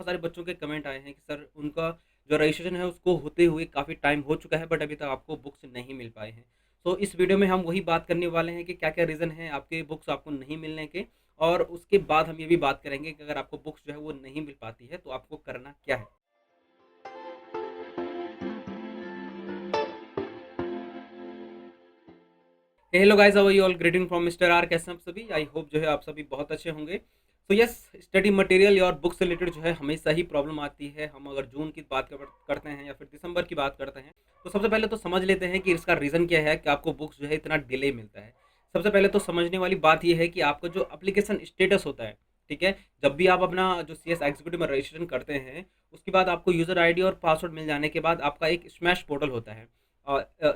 बहुत सारे बच्चों के कमेंट आए हैं कि सर उनका जो रजिस्ट्रेशन है उसको होते हुए काफ़ी टाइम हो चुका है बट अभी तक आपको बुक्स नहीं मिल पाए हैं। तो इस वीडियो में हम वही बात करने वाले हैं कि क्या-क्या रीज़न है आपके बुक्स आपको नहीं मिलने के, और उसके बाद हम ये भी बात करेंगे कि अगर आपको बुक्स जो है वो नहीं मिल पाती है तो आपको करना क्या है? Hello guys, how are you all? Greeting from mister R. कैसे हैं आप सभी? आई होप जो है आप सभी बहुत अच्छे होंगे। सो यस, स्टडी मटेरियल और बुक से रिलेटेड जो है हमेशा ही प्रॉब्लम आती है। हम अगर जून की बात करते हैं या फिर दिसंबर की बात करते हैं, तो सबसे पहले तो समझ लेते हैं कि इसका रीज़न क्या है कि आपको बुक्स जो है इतना डिले मिलता है। सबसे पहले तो समझने वाली बात ये है कि आपका जो एप्लीकेशन स्टेटस होता है, ठीक है? जब भी आप अपना जो सीएस एग्जीक्यूटिव में रजिस्ट्रेशन करते हैं, उसके बाद आपको यूज़र आईडी और पासवर्ड मिल जाने के बाद आपका एक स्मैश पोर्टल होता है।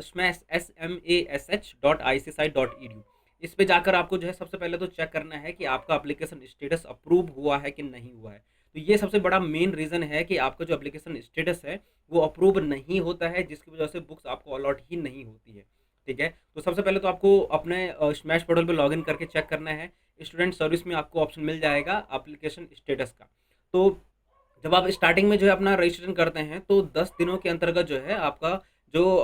Smash smash.icci.edu। इस पे जाकर आपको जो है सबसे पहले तो चेक करना है कि आपका एप्लीकेशन स्टेटस अप्रूव हुआ है कि नहीं हुआ है। तो ये सबसे बड़ा मेन रीज़न है कि आपका जो एप्लीकेशन स्टेटस है वो अप्रूव नहीं होता है, जिसकी वजह से बुक्स आपको अलॉट ही नहीं होती है। ठीक है? तो सबसे पहले तो आपको अपने स्मैश पोर्टल पे लॉगिन करके चेक करना है। स्टूडेंट सर्विस में आपको ऑप्शन मिल जाएगा एप्लीकेशन स्टेटस का। तो जब आप स्टार्टिंग में जो है अपना रजिस्ट्रेशन करते हैं तो 10 दिनों के अंतर्गत जो है आपका जो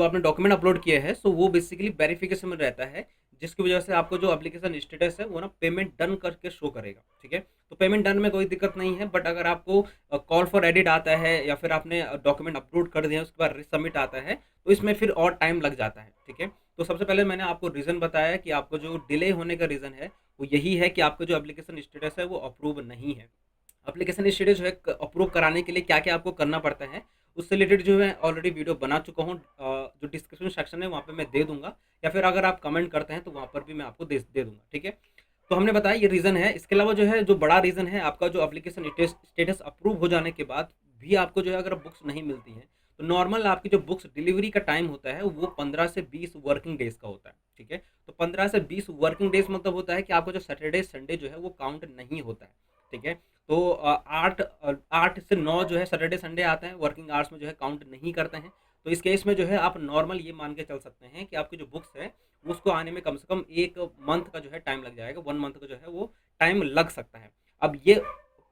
आपने डॉक्यूमेंट अपलोड किए हैं सो वो बेसिकली वेरिफिकेशन में रहता है, जिसकी वजह से आपको जो एप्लीकेशन स्टेटस है वो ना पेमेंट डन करके शो करेगा। ठीक है? तो पेमेंट डन में कोई दिक्कत नहीं है, बट अगर आपको कॉल फॉर एडिट आता है या फिर आपने डॉक्यूमेंट अपलोड कर दिए हैं उसके बाद रिसबमिट आता है, तो इसमें फिर और टाइम लग जाता है। ठीक है? तो सबसे पहले मैंने आपको रीज़न बताया कि आपको जो डिले होने का रीज़न है वो यही है कि आपका जो एप्लीकेशन स्टेटस है वो अप्रूव नहीं है। एप्लीकेशन स्टेटस जो है अप्रूव कराने के लिए क्या-क्या आपको करना पड़ता है, उससे रिलेटेड जो है ऑलरेडी वीडियो बना चुका हूँ। जो डिस्क्रिप्शन सेक्शन है वहाँ पे मैं दे दूँगा, या फिर अगर आप कमेंट करते हैं तो वहाँ पर भी मैं आपको दे दूँगा। ठीक है? तो हमने बताया ये रीज़न है। इसके अलावा जो है जो बड़ा रीज़न है आपका जो एप्लीकेशन स्टेटस अप्रूव हो जाने के बाद भी आपको जो है अगर बुक्स नहीं मिलती हैं, तो नॉर्मल आपकी जो बुक्स डिलीवरी का टाइम होता है वो 15 से 20 वर्किंग डेज़ का होता है। ठीक है? तो 15 से 20 वर्किंग डेज़ मतलब होता है कि आपका जो सैटरडे, संडे जो है वो काउंट नहीं होता है। ठीक है? तो 8 से 9 जो है सैटरडे, संडे आते हैं, वर्किंग आवर्स में जो है काउंट नहीं करते हैं। तो इस केस में जो है आप नॉर्मल ये मान के चल सकते हैं कि आपकी जो बुक्स है उसको आने में कम से कम 1 मंथ का जो है टाइम लग जाएगा, 1 मंथ का जो है वो टाइम लग सकता है। अब ये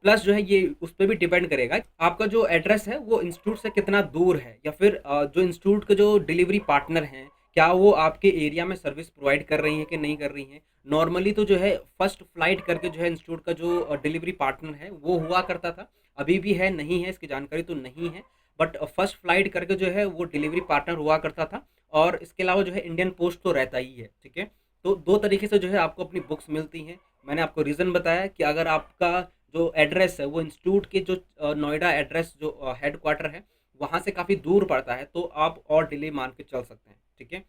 प्लस जो है ये उस पे भी डिपेंड करेगा कि आपका जो एड्रेस है वो इंस्टीट्यूट से कितना दूर है, या फिर जो इंस्टीट्यूट के जो डिलीवरी पार्टनर हैं, क्या वो आपके एरिया में सर्विस प्रोवाइड कर रही हैं कि नहीं कर रही हैं। नॉर्मली तो जो है फर्स्ट फ्लाइट करके जो है इंस्टीट्यूट का जो डिलीवरी पार्टनर है वो हुआ करता था, अभी भी है, नहीं है इसकी जानकारी तो नहीं है, बट फर्स्ट फ्लाइट करके जो है वो डिलीवरी पार्टनर हुआ करता था। और इसके अलावा जो है इंडियन पोस्ट तो रहता ही है। ठीक है? तो 2 तरीके से जो है आपको अपनी बुक्स मिलती हैं। मैंने आपको रीज़न बताया कि अगर आपका जो एड्रेस है वो इंस्टीट्यूट के जो नोएडा एड्रेस जो हेडक्वार्टर है वहाँ से काफ़ी दूर पड़ता है, तो आप और डिले मान के चल सकते हैं। ठीक है?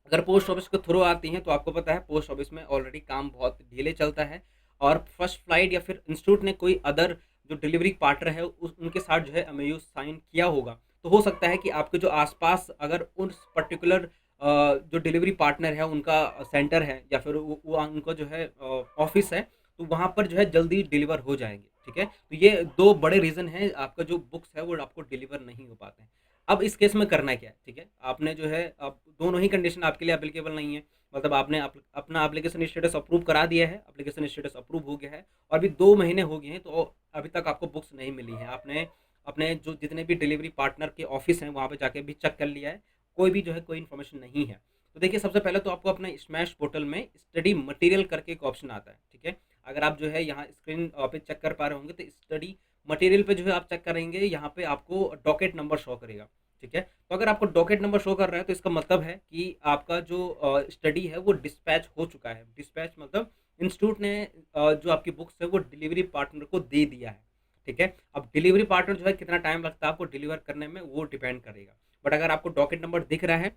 अगर पोस्ट ऑफिस के थ्रू आती हैं तो आपको पता है पोस्ट ऑफिस में ऑलरेडी काम बहुत धीरे चलता है, और फर्स्ट फ्लाइट या फिर इंस्टीट्यूट ने कोई अदर जो डिलीवरी पार्टनर है उनके साथ जो है एमओयू साइन किया होगा, तो हो सकता है कि आपके जो आसपास अगर उस पर्टिकुलर जो डिलीवरी पार्टनर है उनका सेंटर है या फिर वो उनका जो है ऑफिस है, तो वहाँ पर जो है जल्दी डिलीवर हो जाएंगे। ठीक है? तो ये दो बड़े रीज़न हैं आपका जो बुक्स है वो आपको डिलीवर नहीं हो पाते हैं। अब इस केस में करना क्या है? ठीक है? आपने जो है अब दोनों ही कंडीशन आपके लिए एप्लीकेबल नहीं है। मतलब आपने अपना एप्लीकेशन स्टेटस अप्रूव करा दिया है, एप्लीकेशन स्टेटस अप्रूव हो गया है और अभी 2 महीने हो गए हैं, तो अभी तक आपको बुक्स नहीं मिली हैं। आपने अपने जो जितने भी डिलीवरी पार्टनर के ऑफ़िस हैं, वहाँ पे जाके भी चेक कर लिया है, कोई भी जो है कोई इन्फॉर्मेशन नहीं है। तो देखिए, सबसे पहले तो आपको अपने स्मैश पोर्टल में स्टडी मटेरियल करके एक ऑप्शन आता है। ठीक है? अगर आप जो है यहाँ स्क्रीन पे चेक कर पा रहे होंगे, तो स्टडी मटेरियल पे जो है आप चेक करेंगे, यहाँ पे आपको डॉकेट नंबर शो करेगा। ठीक है? तो अगर आपको डॉकेट नंबर शो कर रहा है तो इसका मतलब है कि आपका जो स्टडी है वो डिस्पैच हो चुका है। डिस्पैच मतलब इंस्टीट्यूट ने जो आपकी बुक्स है वो डिलीवरी पार्टनर को दे दिया है। ठीक है? अब डिलीवरी पार्टनर जो है कितना टाइम लगता है आपको डिलीवर करने में, वो डिपेंड करेगा। बट अगर आपको डॉकेट नंबर दिख रहा है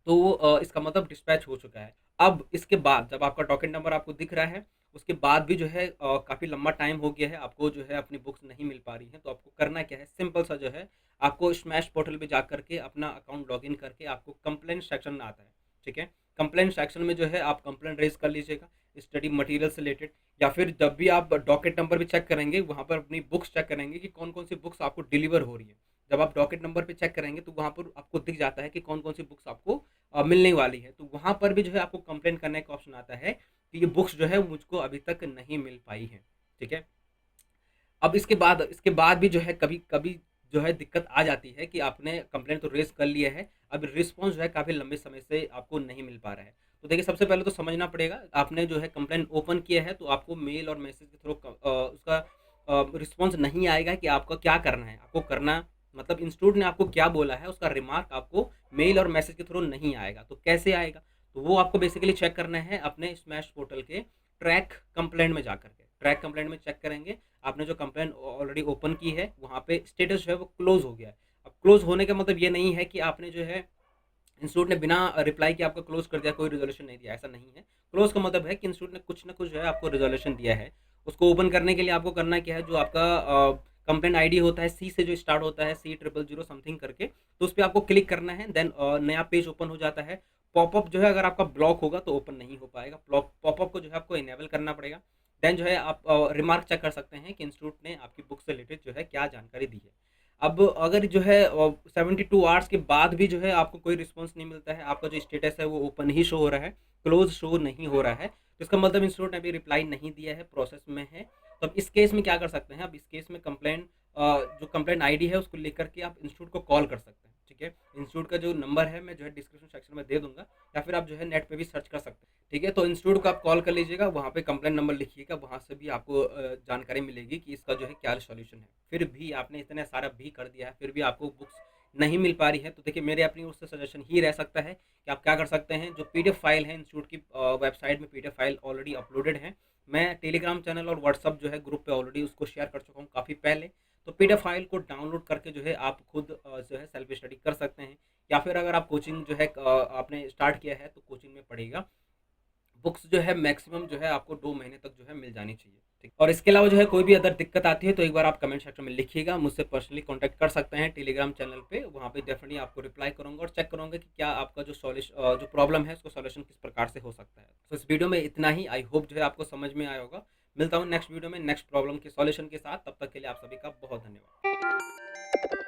तो इसका मतलब डिस्पैच हो चुका है। अब इसके बाद जब आपका टोकन नंबर आपको दिख रहा है, उसके बाद भी जो है काफ़ी लंबा टाइम हो गया है, आपको जो है अपनी बुक्स नहीं मिल पा रही हैं, तो आपको करना क्या है, सिंपल सा जो है, आपको स्मैश पोर्टल पे जा कर के अपना अकाउंट लॉगिन करके आपको कंप्लेंट सेक्शन आता है। ठीक है? कंप्लेंट सेक्शन में जो है आप कंप्लेंट रेज़ कर लीजिएगा, स्टडी मटेरियल से रिलेटेड, या फिर जब भी आप डॉकेट नंबर भी चेक करेंगे, वहाँ पर अपनी बुक्स चेक करेंगे कि कौन-कौन सी बुक्स आपको डिलीवर हो रही है। जब आप डॉकेट नंबर पे चेक करेंगे तो वहाँ पर आपको दिख जाता है कि कौन-कौन सी बुक्स आपको मिलने वाली है। तो वहाँ पर भी जो है आपको कंप्लेंट करने का ऑप्शन आता है कि ये बुक्स जो है मुझको अभी तक नहीं मिल पाई हैं। ठीक है? अब इसके बाद भी जो है कभी-कभी जो है दिक्कत आ जाती है कि आपने कंप्लेंट तो रेज़ कर लिया है, अब रिस्पॉन्स जो है काफ़ी लंबे समय से आपको नहीं मिल पा रहा है। तो देखिए सबसे पहले तो समझना पड़ेगा, आपने जो है कंप्लेंट ओपन किया है तो आपको मेल और मैसेज के थ्रू उसका रिस्पॉन्स नहीं आएगा कि आपको क्या करना है। आपको करना मतलब इंस्टीट्यूट ने आपको क्या बोला है उसका रिमार्क आपको मेल और मैसेज के थ्रू नहीं आएगा। तो कैसे आएगा? तो वो आपको बेसिकली चेक करना है अपने स्मैश पोर्टल के ट्रैक कंप्लेंट में जाकर के। ट्रैक कंप्लेंट में चेक करेंगे, आपने जो कंप्लेंट ऑलरेडी ओपन की है, वहाँ पे स्टेटस जो है वो क्लोज़ हो गया है। अब क्लोज़ होने का मतलब ये नहीं है कि आपने जो है इंस्टीट्यूट ने बिना रिप्लाई के आपका क्लोज़ कर दिया, कोई रिज़ॉल्यूशन नहीं दिया, ऐसा नहीं है। क्लोज़ का मतलब है कि इंस्टीट्यूट ने कुछ न कुछ जो है आपको रिज़ॉल्यूशन दिया है। उसको ओपन करने के लिए आपको करना क्या है, जो आपका कंप्लेंट आईडी होता है, सी से जो स्टार्ट होता है, C000 समथिंग करके, तो उस पे आपको क्लिक करना है, देन नया पेज ओपन हो जाता है। पॉपअप जो है अगर आपका ब्लॉक होगा तो ओपन नहीं हो पाएगा। पॉपअप को जो है आपको इनेबल करना पड़ेगा। देन जो है आप रिमार्क चेक कर सकते हैं कि इंस्टीट्यूट ने आपकी बुक से रिलेटेड जो है क्या जानकारी दी है। अब अगर जो है 72 आवर्स के बाद भी जो है आपको कोई रिस्पॉन्स नहीं मिलता है, आपका जो स्टेटस है वो ओपन ही शो हो रहा है, क्लोज़ शो नहीं हो रहा है, तो इसका मतलब इंस्टीट्यूट ने अभी रिप्लाई नहीं दिया है, प्रोसेस में है। तो अब इस केस में क्या कर सकते हैं, अब इस केस में जो कंप्लेंट आईडी है उसको लेकर के आप इंस्टीट्यूट को कॉल कर सकते हैं, ठीक है? इंस्टीट्यूट का जो नंबर है मैं जो है डिस्क्रिप्शन सेक्शन में दे दूँगा, या फिर आप जो है नेट पे भी सर्च कर सकते हैं, ठीक है? तो इंस्टीट्यूट को आप कॉल कर लीजिएगा, वहाँ पे कंप्लेंट नंबर लिखिएगा, वहाँ से भी आपको जानकारी मिलेगी कि इसका जो है क्या सॉल्यूशन है। फिर भी आपने इतना सारा भी कर दिया है, फिर भी आपको बुक्स नहीं मिल पा रही है, तो देखिए मेरे अपनी ओर से सजेशन ही रह सकता है कि आप क्या कर सकते हैं, जो पीडीएफ फाइल है इंस्टीट्यूट की वेबसाइट में पीडीएफ फाइल ऑलरेडी अपलोडेड है। मैं टेलीग्राम चैनल और व्हाट्सअप जो है ग्रुप पे ऑलरेडी उसको शेयर कर चुका हूँ काफ़ी पहले। तो पीडीएफ फाइल को डाउनलोड करके जो है आप खुद जो है सेल्फ स्टडी कर सकते हैं, या फिर अगर आप कोचिंग जो है आपने स्टार्ट किया है तो कोचिंग में पढ़ेगा। बुक्स जो है मैक्सिमम जो है आपको 2 महीने तक जो है मिल जानी चाहिए, ठीक। और इसके अलावा जो है कोई भी अदर दिक्कत आती है तो एक बार आप कमेंट सेक्शन में लिखिएगा, मुझसे पर्सनली कॉन्टैक्ट कर सकते हैं टेलीग्राम चैनल पे, वहाँ पे डेफिनिटली आपको रिप्लाई करूँगा और चेक करूँगा कि क्या आपका जो प्रॉब्लम है उसका सॉल्यूशन किस प्रकार से हो सकता है। तो इस वीडियो में इतना ही, आई होप जो है आपको समझ में आया होगा। मिलता हूँ नेक्स्ट वीडियो में नेक्स्ट प्रॉब्लम के सॉल्यूशन के साथ, तब तक के लिए आप सभी का बहुत धन्यवाद।